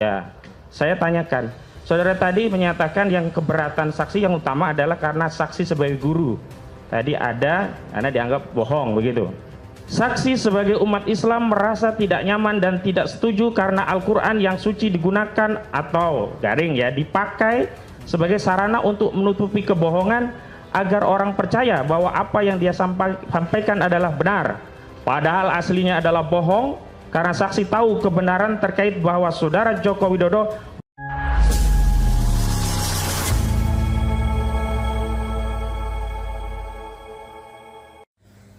Ya, saya tanyakan. Saudara tadi menyatakan yang keberatan saksi yang utama adalah karena saksi sebagai guru. Tadi ada, karena dianggap bohong begitu. Saksi sebagai umat Islam merasa tidak nyaman dan tidak setuju karena Al-Quran yang suci digunakan atau garing ya dipakai sebagai sarana untuk menutupi kebohongan agar orang percaya bahwa apa yang dia sampaikan adalah benar. Padahal aslinya adalah bohong karena saksi tahu kebenaran terkait bahwa saudara Joko Widodo.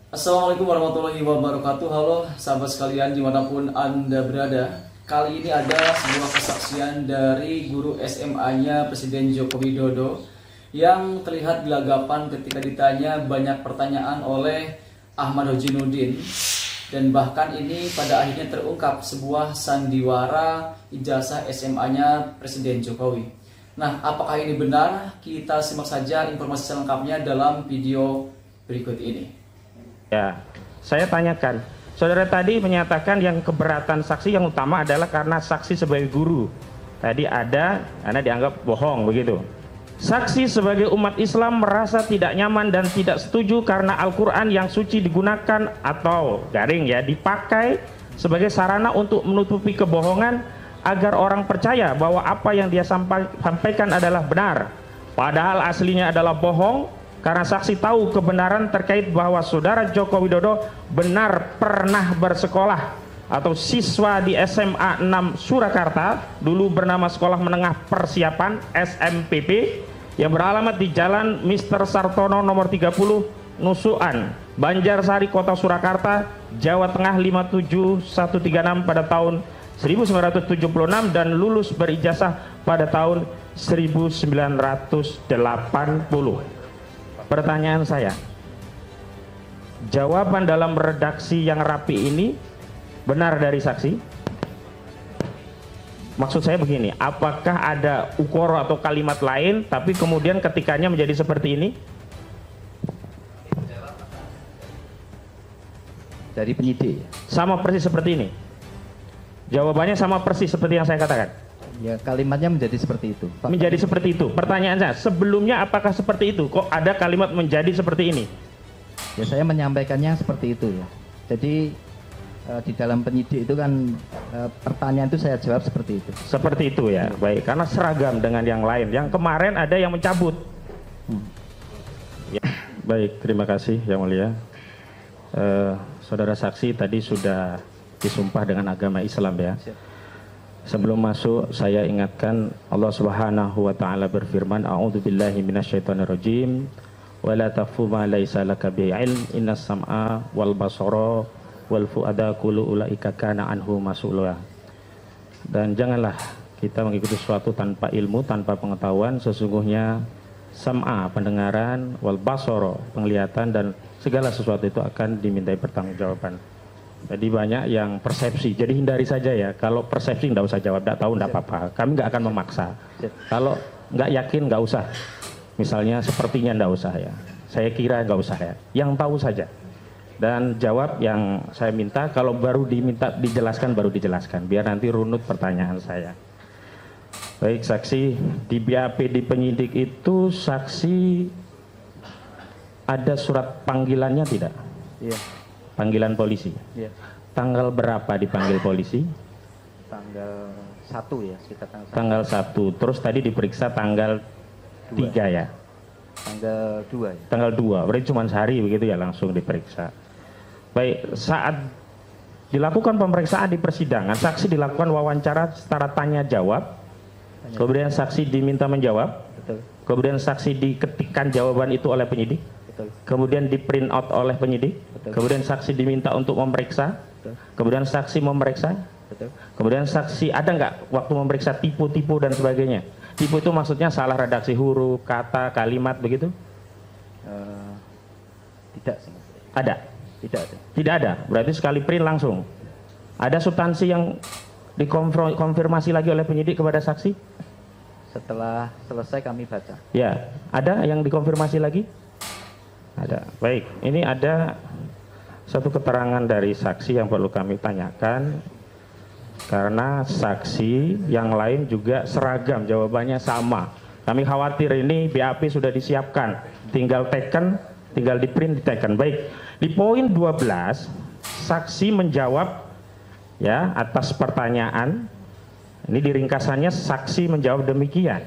Assalamualaikum warahmatullahi wabarakatuh. Halo sahabat sekalian dimanapun Anda berada. Kali ini ada sebuah kesaksian dari guru SMA-nya Presiden Joko Widodo yang terlihat gelagapan ketika ditanya banyak pertanyaan oleh Ahmad Hojinuddin. Dan bahkan ini pada akhirnya terungkap sebuah sandiwara ijazah SMA-nya Presiden Jokowi. Nah, apakah ini benar? Kita simak saja informasi selengkapnya dalam video berikut ini. Ya, saya tanyakan. Saudara tadi menyatakan yang keberatan saksi yang utama adalah karena saksi sebagai guru. Tadi ada, karena dianggap bohong begitu. Saksi sebagai umat Islam merasa tidak nyaman dan tidak setuju karena Al-Quran yang suci digunakan atau garing ya dipakai sebagai sarana untuk menutupi kebohongan agar orang percaya bahwa apa yang dia sampaikan adalah benar. Padahal aslinya adalah bohong karena saksi tahu kebenaran terkait bahwa saudara Joko Widodo benar pernah bersekolah atau siswa di SMA 6 Surakarta, dulu bernama Sekolah Menengah Persiapan SMPP, yang beralamat di Jalan Mr. Sartono nomor 30 Nusukan, Banjarsari, Kota Surakarta, Jawa Tengah 57136 pada tahun 1976 dan lulus berijazah pada tahun 1980. Pertanyaan saya, jawaban dalam redaksi yang rapi ini benar dari saksi? Maksud saya begini, apakah ada ukoro atau kalimat lain tapi kemudian ketikanya menjadi seperti ini? Dari penyidik. Sama persis seperti ini? Jawabannya sama persis seperti yang saya katakan? Ya, kalimatnya menjadi seperti itu, Pak. Menjadi seperti itu. Pertanyaan saya, sebelumnya apakah seperti itu? Kok ada kalimat menjadi seperti ini? Ya, saya menyampaikannya seperti itu ya. Jadi di dalam penyidik itu kan pertanyaan itu saya jawab seperti itu. Seperti itu ya. Baik, karena seragam dengan yang lain. Yang kemarin ada yang mencabut. Ya. Baik, terima kasih Yang Mulia. Saudara saksi tadi sudah disumpah dengan agama Islam ya. Sebelum masuk saya ingatkan Allah Subhanahu wa taala berfirman, a'udzubillahi minasyaitonirrajim wa la taqfu ma laisa laka bi'ilm innas sam'a wal basara wal fuada kullu ulaika kana anhu mas'ula. Dan janganlah kita mengikuti sesuatu tanpa ilmu, tanpa pengetahuan. Sesungguhnya sam'a pendengaran, wal basara penglihatan, dan segala sesuatu itu akan dimintai pertanggungjawaban. Jadi banyak yang persepsi, jadi hindari saja ya. Kalau persepsi nggak usah jawab, nggak tahu nggak apa-apa. Kami nggak akan memaksa. Kalau nggak yakin nggak usah. Misalnya sepertinya nggak usah ya. Saya kira nggak usah ya. Yang tahu saja. Dan jawab yang saya minta. Kalau baru diminta dijelaskan baru dijelaskan. Biar nanti runut pertanyaan saya. Baik saksi, di BAP di penyidik itu saksi ada surat panggilannya tidak? Iya. Panggilan polisi. Iya. Tanggal berapa dipanggil polisi? Tanggal 1 ya, sekitar Tanggal 1. Terus tadi diperiksa tanggal 3 ya? Tanggal 2 ya. Tanggal 2. Berarti cuma sehari begitu ya langsung diperiksa. Baik, saat dilakukan pemeriksaan di persidangan, saksi dilakukan wawancara setara tanya jawab. Kemudian saksi diminta menjawab. Betul. Kemudian saksi diketikkan jawaban itu oleh penyidik. Betul. Kemudian di print out oleh penyidik. Betul. Kemudian saksi diminta untuk memeriksa. Betul. Kemudian saksi memeriksa. Betul. Kemudian saksi ada nggak waktu memeriksa tipu-tipu dan sebagainya? Tipu itu maksudnya salah redaksi huruf, kata, kalimat begitu? Tidak sih. Ada? Tidak ada. Tidak ada. Berarti sekali print langsung. Ada substansi yang dikonfirmasi lagi oleh penyidik kepada saksi? Setelah selesai kami baca. Ya, ada yang dikonfirmasi lagi? Ada. Baik, ini ada satu keterangan dari saksi yang perlu kami tanyakan. karena saksi yang lain juga seragam, jawabannya sama. Kami khawatir ini BAP sudah disiapkan, tinggal teken, tinggal di print, diteken. Baik, di poin 12 saksi menjawab ya atas pertanyaan. Ini diringkasannya, saksi menjawab demikian.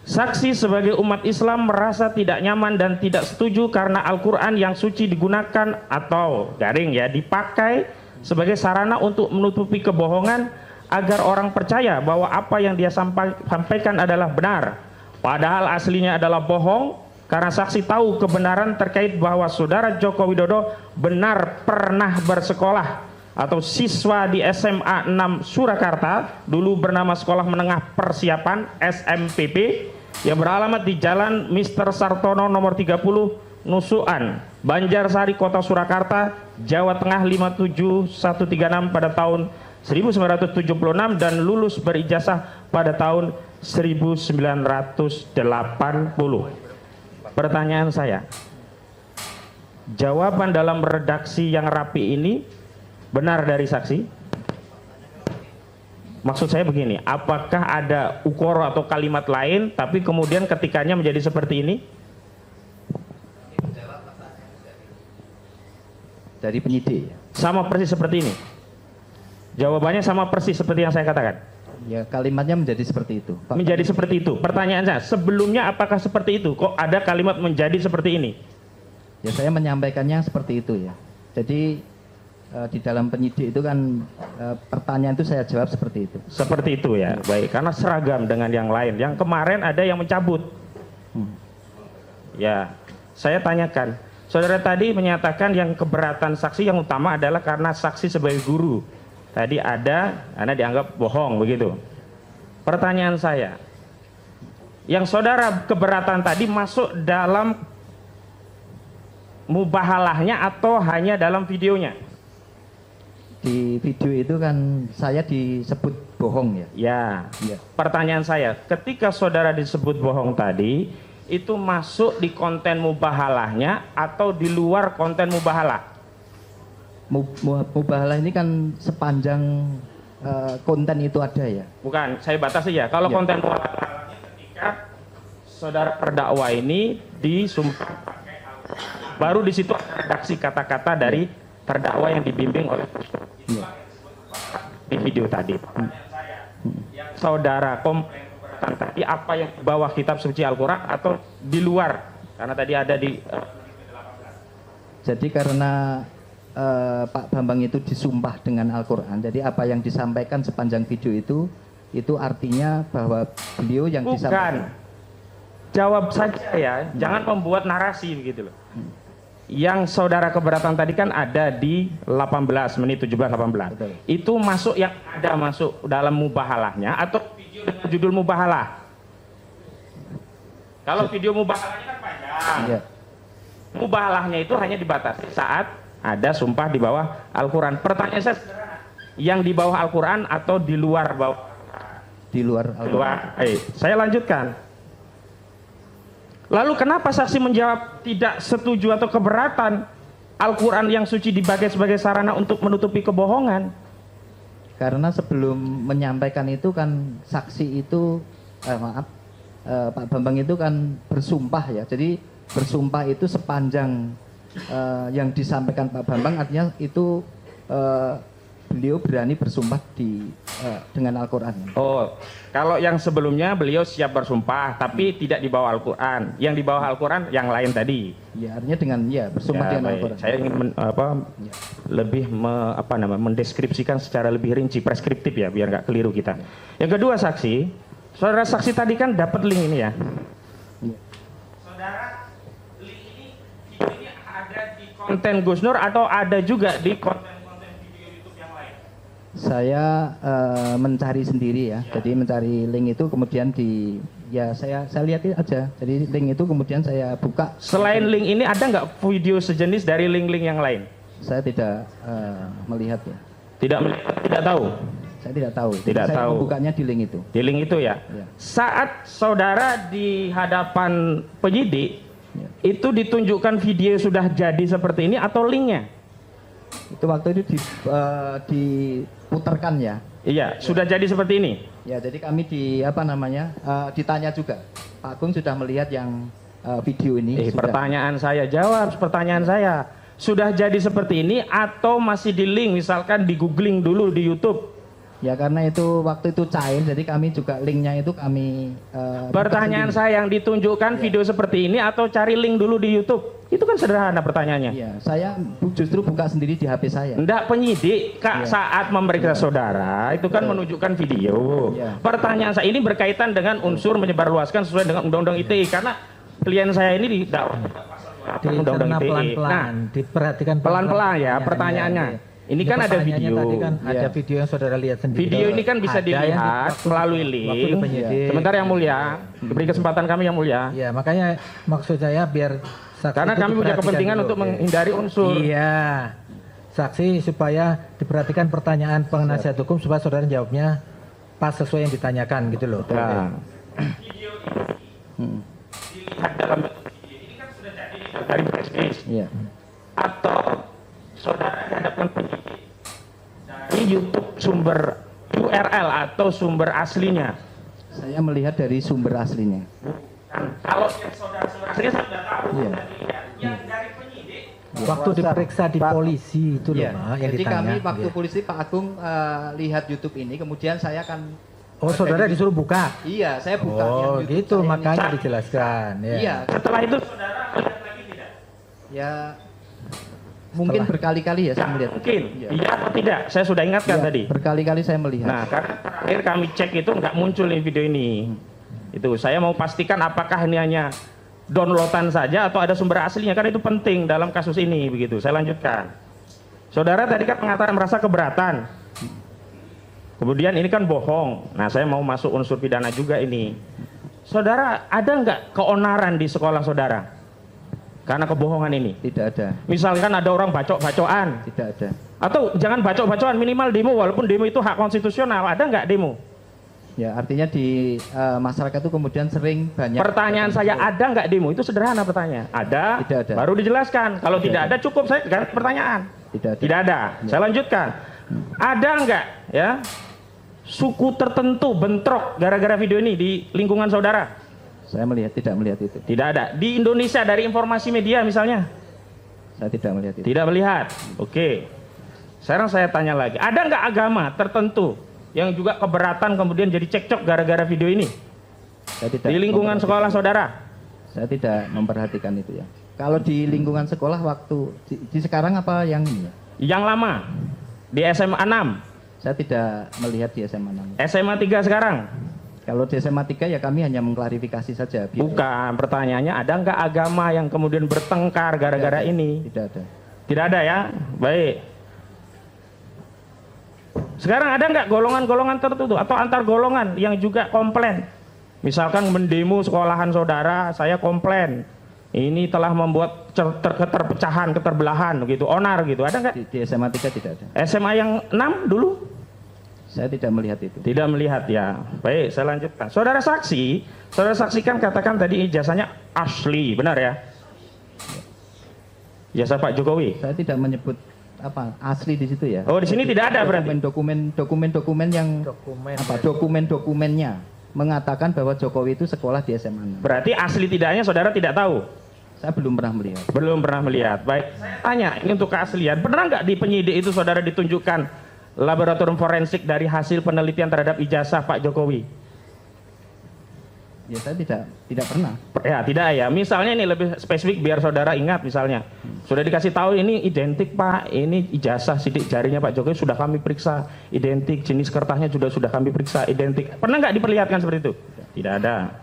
Saksi sebagai umat Islam merasa tidak nyaman dan tidak setuju karena Al-Quran yang suci digunakan atau garing ya dipakai sebagai sarana untuk menutupi kebohongan agar orang percaya bahwa apa yang dia sampaikan adalah benar, padahal aslinya adalah bohong, karena saksi tahu kebenaran terkait bahwa saudara Joko Widodo benar pernah bersekolah atau siswa di SMA 6 Surakarta, dulu bernama Sekolah Menengah Persiapan SMPP, yang beralamat di Jalan Mr. Sartono nomor 30 Nusukan, Banjarsari, Kota Surakarta, Jawa Tengah 57136 pada tahun 1976 dan lulus berijazah pada tahun 1980. Pertanyaan saya, jawaban dalam redaksi yang rapi ini benar dari saksi? Maksud saya begini, apakah ada ukoro atau kalimat lain tapi kemudian ketikanya menjadi seperti ini? Dari penyidik. Sama persis seperti ini? Jawabannya sama persis seperti yang saya katakan? Ya, kalimatnya menjadi seperti itu, Pak. Menjadi seperti itu. Pertanyaan saya, sebelumnya apakah seperti itu? Kok ada kalimat menjadi seperti ini? Ya, saya menyampaikannya seperti itu ya. Jadi di dalam penyidik itu kan pertanyaan itu saya jawab seperti itu. Seperti itu ya, baik. Karena seragam dengan yang lain. Yang kemarin ada yang mencabut. Ya, saya tanyakan. Saudara tadi menyatakan yang keberatan saksi yang utama adalah karena saksi sebagai guru. Tadi ada, Anda dianggap bohong begitu. Pertanyaan saya, yang saudara keberatan tadi masuk dalam mubahalahnya atau hanya dalam videonya? Di video itu kan saya disebut bohong ya. Ya. Pertanyaan saya, ketika saudara disebut bohong tadi, itu masuk di konten mubahalahnya atau di luar konten mubahalah? Mubahalah ini kan sepanjang konten itu ada ya. Bukan, saya batasi ya. Kalau konten mubahalahnya ketika saudara terdakwa ini disumpah pakai Al-Quran, baru di situ ada redaksi kata-kata dari terdakwa yang dibimbing oleh di video tadi. Yang saudara komplain keberatan tadi apa yang di bawah kitab suci Al-Quran atau di luar? Karena tadi ada di Jadi karena Pak Bambang itu disumpah dengan Al-Quran, jadi apa yang disampaikan sepanjang video itu artinya bahwa beliau yang disampaikan. Jawab saja ya, jangan membuat narasi begitu loh. Yang saudara keberatan tadi kan ada di 18 menit 17-18. Betul. Itu masuk yang ada masuk dalam mubahalahnya atau video dengan judul mubahalah? Kalau video mubahalahnya kan panjang. Ya. Mubahalahnya itu hanya dibatasi saat ada sumpah di bawah Al-Quran. Pertanyaan saya sederhana, yang di bawah Al-Quran atau di luar bawah? Di luar Al-Quran. Saya lanjutkan. Lalu kenapa saksi menjawab tidak setuju atau keberatan Al-Quran yang suci dipakai sebagai sarana untuk menutupi kebohongan? Karena sebelum menyampaikan itu kan saksi itu, Pak Bambang itu kan bersumpah ya. Jadi bersumpah itu sepanjang yang disampaikan Pak Bambang artinya itu beliau berani bersumpah dengan Al-Quran. Oh, kalau yang sebelumnya beliau siap bersumpah tapi tidak di bawah Al-Quran. Yang di bawah Al-Quran yang lain tadi. Ya, artinya dengan bersumpah Ya, dengan baik. Al-Quran. Saya ingin lebih mendeskripsikan secara lebih rinci, preskriptif ya, biar nggak keliru kita. Yang kedua saksi, saudara saksi tadi kan dapat link ini ya. Ya. Saudara, link ini video ini ada di konten Gus Nur atau ada juga di konten-konten video YouTube yang lain? Saya mencari sendiri ya. Jadi mencari link itu kemudian saya lihat aja. Jadi link itu kemudian saya buka. Selain link ini ada nggak video sejenis dari link-link yang lain? Saya tidak melihat ya. Tidak tahu. Saya tidak tahu. Tidak saya tahu. membukanya di link itu. Di link itu ya. Ya. Saat saudara di hadapan penyidik, Ya. itu ditunjukkan video sudah jadi seperti ini atau linknya? Itu waktu itu diputarkan ya. Iya, sudah jadi seperti ini. Ya, jadi kami ditanya juga. Pak Agung sudah melihat yang video ini. Sudah. Pertanyaan saya, jawab pertanyaan saya. Sudah jadi seperti ini atau masih di link, misalkan di googling dulu di YouTube? Ya karena itu waktu itu cair, jadi kami juga linknya itu kami. Pertanyaan saya, yang ditunjukkan video seperti ini atau cari link dulu di YouTube? Itu kan sederhana pertanyaannya. Iya, saya justru buka sendiri di HP saya. Enggak, penyidik saat memeriksa saudara itu kan menunjukkan video. Iya. Pertanyaan saya ini berkaitan dengan unsur menyebarluaskan sesuai dengan Undang-Undang ITE, karena klien saya ini didakwa Undang-Undang ITE. Pelan-pelan, Nah, diperhatikan pelan-pelan ya pertanyaannya. Ini kan ada video. Tadi kan ada video yang saudara lihat sendiri. Video ini kan bisa dilihat melalui link. Sebentar yang mulia, diberi kesempatan kami yang mulia. Ya, makanya maksud saya biar saksi Karena itu kami punya diperhatikan kepentingan dulu. untuk menghindari unsur. Iya. Saksi supaya diperhatikan pertanyaan penasihat hukum supaya saudara jawabnya pas sesuai yang ditanyakan gitu loh. Nah, dilihat dalam bentuk video ini kan sudah jadi dari flash Iya. atau saudara hadapkan penyidik dari YouTube sumber URL atau sumber aslinya. Saya melihat dari sumber aslinya. Kalau yang saudara-saudara aslinya saya sudah tahu. Iya. Yang dari penyidik. Waktu diperiksa di polisi itu loh, Iya. Ma, yang Jadi ditanya. kami waktu Iya. polisi Pak Agung lihat YouTube ini, kemudian saya akan. Oh, saudara disuruh buka. Iya, saya buka. Oh, yang YouTube gitu saya ini. makanya dijelaskan. Ya. Iya. Setelah itu saudara melihat lagi tidak? Ya. Mungkin berkali-kali ya saya melihat. Mungkin. Iya. Iya atau tidak? Saya sudah ingatkan Iya, tadi. berkali-kali saya melihat. Nah, karena terakhir kami cek itu nggak muncul nih video ini. Itu saya mau pastikan apakah ini hanya downloadan saja atau ada sumber aslinya, kan itu penting dalam kasus ini begitu. Saya lanjutkan. Saudara tadi kan mengatakan merasa keberatan. Kemudian ini kan bohong. Nah, saya mau masuk unsur pidana juga ini. Saudara, ada nggak keonaran di sekolah saudara karena kebohongan ini? Tidak ada. Misalkan ada orang bacok-bacokan, Tidak ada. atau jangan bacok-bacokan, minimal demo, walaupun demo itu hak konstitusional. Ada nggak demo? Ya, artinya di masyarakat itu kemudian sering banyak. Pertanyaan saya, ada nggak demo? Itu sederhana pertanyaan. Ada, Tidak ada. baru dijelaskan. Kalau tidak ada. ada, cukup saya ganti pertanyaan. Tidak ada. Tidak ada. Saya lanjutkan. Ada nggak ya suku tertentu bentrok gara-gara video ini di lingkungan saudara? Saya tidak melihat itu. Tidak ada. Di Indonesia dari informasi media misalnya? Saya tidak melihat itu. Tidak melihat. Oke. Sekarang saya tanya lagi. Ada nggak agama tertentu yang juga keberatan kemudian jadi cekcok gara-gara video ini? Saya tidak Di lingkungan memperhatikan. sekolah saudara? Saya tidak memperhatikan itu ya. Kalau di lingkungan sekolah waktu di sekarang apa yang ini ya? Yang lama? Di SMA 6? Saya tidak melihat di SMA 6. SMA 3 sekarang? Kalau di SMA 3 ya kami hanya mengklarifikasi saja. Bukan, pertanyaannya ada nggak agama yang kemudian bertengkar gara-gara ini? Tidak ada. Tidak ada ya? Baik. Sekarang ada nggak golongan-golongan tertentu atau antar golongan yang juga komplain? Misalkan mendemo sekolahan saudara, saya komplain. Ini telah membuat keterpecahan, keterbelahan gitu, onar gitu. Ada nggak? Di SMA 3 tidak ada. SMA yang 6 dulu? Saya tidak melihat itu. Tidak melihat ya. Baik, saya lanjutkan. Saudara saksikan katakan tadi ijazahnya asli, benar ya? Ijazah Pak Jokowi. Saya tidak menyebut apa asli di situ ya. Oh, di sini tidak ada berarti. Dokumen yang dokumennya mengatakan bahwa Jokowi itu sekolah di SMA 6. Berarti asli tidaknya saudara tidak tahu? Saya belum pernah melihat. Belum pernah melihat. Baik, saya tanya ini untuk keaslian. Pernah nggak di penyidik itu saudara ditunjukkan laboratorium forensik dari hasil penelitian terhadap ijazah Pak Jokowi? Ya saya tidak pernah. Ya, tidak ya. Misalnya ini lebih spesifik biar saudara ingat misalnya. Sudah dikasih tahu ini identik Pak, ini ijazah sidik jarinya Pak Jokowi sudah kami periksa, identik, jenis kertasnya sudah kami periksa, identik. Pernah nggak diperlihatkan seperti itu? Tidak ada.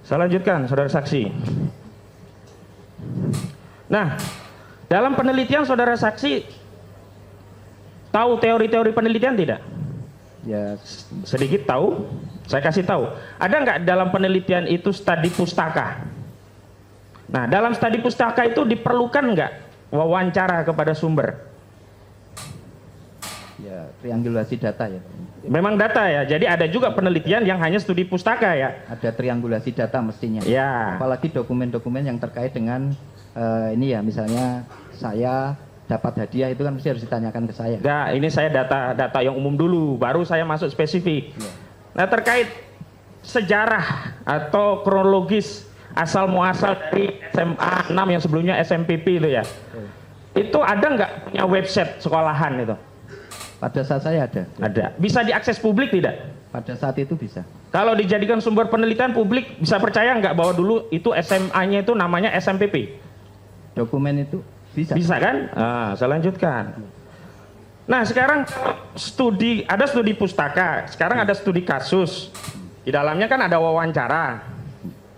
Saya lanjutkan, saudara saksi. Nah, dalam penelitian saudara saksi tahu teori-teori penelitian tidak? Ya Sedikit tahu. Saya kasih tahu. Ada nggak dalam penelitian itu studi pustaka? Nah, dalam studi pustaka itu diperlukan nggak wawancara kepada sumber? ya triangulasi data ya. Memang data ya. Jadi ada juga penelitian yang hanya studi pustaka ya. Ada triangulasi data mestinya. Ya. Apalagi dokumen-dokumen yang terkait dengan ini ya misalnya saya dapat hadiah itu kan mesti harus ditanyakan ke saya. Enggak, ini saya data yang umum dulu, baru saya masuk spesifik. Nah, terkait sejarah atau kronologis asal muasal dari SMA 6 yang sebelumnya SMPP itu ya. Itu ada nggak punya website sekolahan itu? Pada saat saya ada. Ada. Bisa diakses publik tidak? Pada saat itu bisa. Kalau dijadikan sumber penelitian publik, bisa percaya nggak bahwa dulu itu SMA-nya itu namanya SMPP? Dokumen itu bisa. Bisa kan? Nah, saya lanjutkan. Nah, sekarang ada studi pustaka, sekarang ada studi kasus. Di dalamnya kan ada wawancara.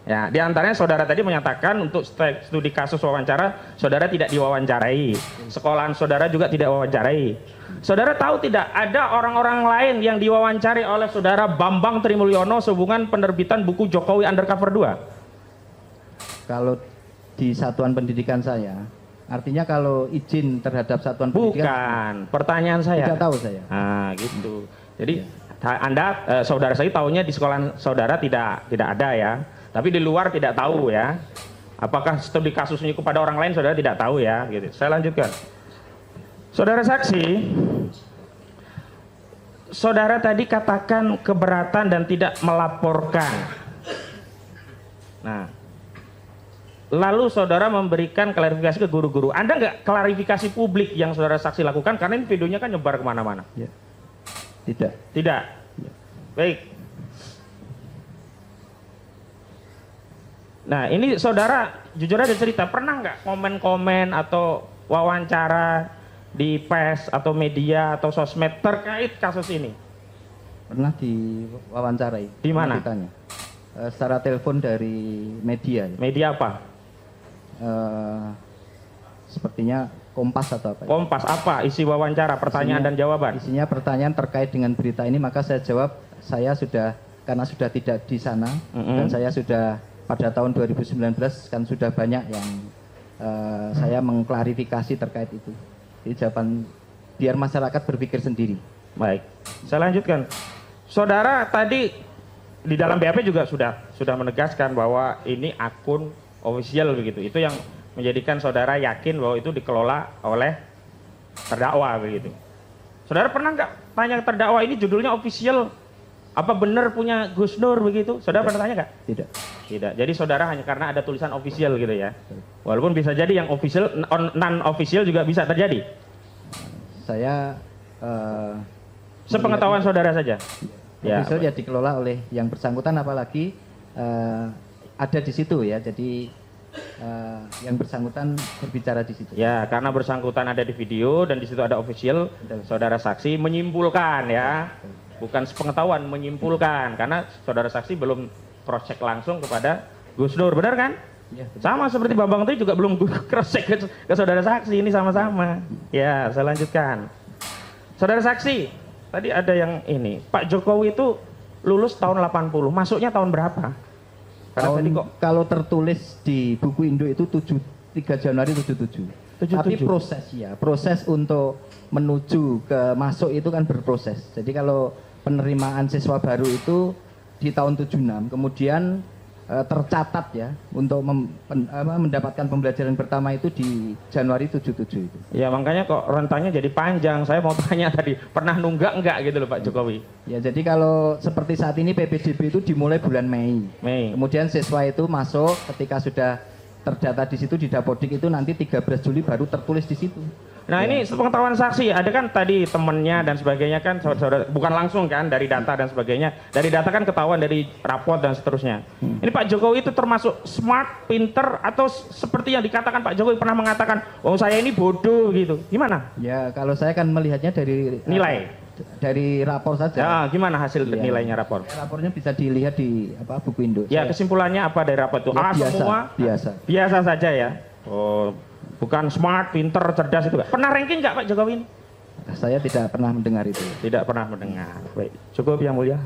Ya, di antaranya saudara tadi menyatakan untuk studi kasus wawancara, saudara tidak diwawancarai. Sekolahan saudara juga tidak wawancarai. Saudara tahu tidak ada orang-orang lain yang diwawancari oleh saudara Bambang Trimulyono sehubungan penerbitan buku Jokowi Undercover 2? Kalau di satuan pendidikan saya, artinya kalau izin terhadap satuan pendidikan. Bukan, pertanyaan saya. Tidak tahu saya. Nah, gitu. Jadi Anda, saudara saya tahunya di sekolah saudara tidak ada ya. Tapi di luar tidak tahu ya. Apakah studi kasusnya kepada orang lain saudara tidak tahu ya. Gitu. Saya lanjutkan. Saudara saksi, saudara tadi katakan keberatan dan tidak melaporkan. Nah, lalu saudara memberikan klarifikasi ke guru-guru. Anda nggak klarifikasi publik yang saudara saksi lakukan? Karena ini videonya kan nyebar kemana-mana. Ya. Tidak. Tidak. Baik. Nah, ini saudara jujur aja cerita, pernah nggak komen-komen atau wawancara di pers atau media atau sosmed terkait kasus ini? Pernah diwawancarai. Di mana? Ditanya. Secara telepon dari media. Media apa? Sepertinya Kompas atau apa? Kompas apa? Isi wawancara, pertanyaan dan jawaban? Isinya pertanyaan terkait dengan berita ini, maka saya jawab saya sudah, karena sudah tidak di sana, dan saya sudah pada tahun 2019 kan sudah banyak yang saya mengklarifikasi terkait itu. Jadi jawaban biar masyarakat berpikir sendiri. Baik, saya lanjutkan. Saudara tadi di dalam BAP juga sudah menegaskan bahwa ini akun official begitu. Itu yang menjadikan saudara yakin bahwa itu dikelola oleh terdakwa begitu. Saudara pernah nggak tanya terdakwa ini judulnya official? Apa benar punya Gus Nur begitu? Saudara pernah tanya nggak? Tidak. Tidak. Jadi saudara hanya karena ada tulisan official gitu ya. Walaupun bisa jadi yang official, non official juga bisa terjadi. Saya sepengetahuan saudara saja. Ya. Official ya dikelola oleh yang bersangkutan, apalagi ada di situ ya. Jadi yang bersangkutan berbicara di situ. Ya, karena bersangkutan ada di video dan di situ ada official, saudara saksi menyimpulkan ya. Bukan sepengetahuan, menyimpulkan, karena saudara saksi belum cross check langsung kepada Gus Nur, benar kan? Ya. Sama seperti Bambang tadi juga belum cross check ke saudara saksi, ini sama-sama. Ya, saya lanjutkan. Saudara saksi, tadi ada yang ini, Pak Jokowi itu lulus tahun 80, masuknya tahun berapa? Karena tadi kok kalau tertulis di buku Indo itu 3 Januari 77. Tapi proses untuk menuju ke masuk itu kan berproses. Jadi kalau penerimaan siswa baru itu di tahun 76, kemudian tercatat ya untuk mendapatkan pembelajaran pertama itu di Januari 77 itu. Ya makanya kok rentangnya jadi panjang. Saya mau tanya tadi, pernah nunggak enggak gitu loh Pak Jokowi? Ya jadi kalau seperti saat ini PPDB itu dimulai bulan Mei. Kemudian siswa itu masuk ketika sudah terdata di situ di Dapodik itu nanti 13 Juli baru tertulis di situ. Nah ini sepengetahuan saksi, ada kan tadi temennya dan sebagainya kan, saudara, bukan langsung kan dari data dan sebagainya. Dari data kan ketahuan dari raport dan seterusnya. Ini Pak Jokowi itu termasuk smart, pinter, atau seperti yang dikatakan Pak Jokowi pernah mengatakan, oh saya ini bodoh gitu. Gimana? Ya kalau saya kan melihatnya dari nilai. Dari rapor saja. Ya, gimana hasil nilainya rapor? Rapornya bisa dilihat di buku Indo. Ya, kesimpulannya apa dari rapor itu? Ya, biasa, semua biasa saja ya. Oh, bukan smart, pinter, cerdas itu. Pernah ranking nggak Pak Jokowi ini? Saya tidak pernah mendengar itu. Tidak pernah mendengar. Baik, cukup yang mulia.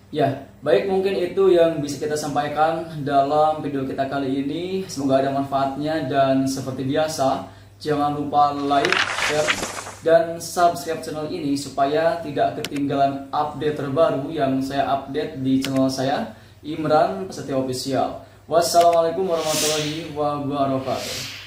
Ya, baik, mungkin itu yang bisa kita sampaikan dalam video kita kali ini. Semoga ada manfaatnya dan seperti biasa, jangan lupa like, share, dan subscribe channel ini supaya tidak ketinggalan update terbaru yang saya update di channel saya, Imran Prasetyo Official. Wassalamualaikum warahmatullahi wabarakatuh.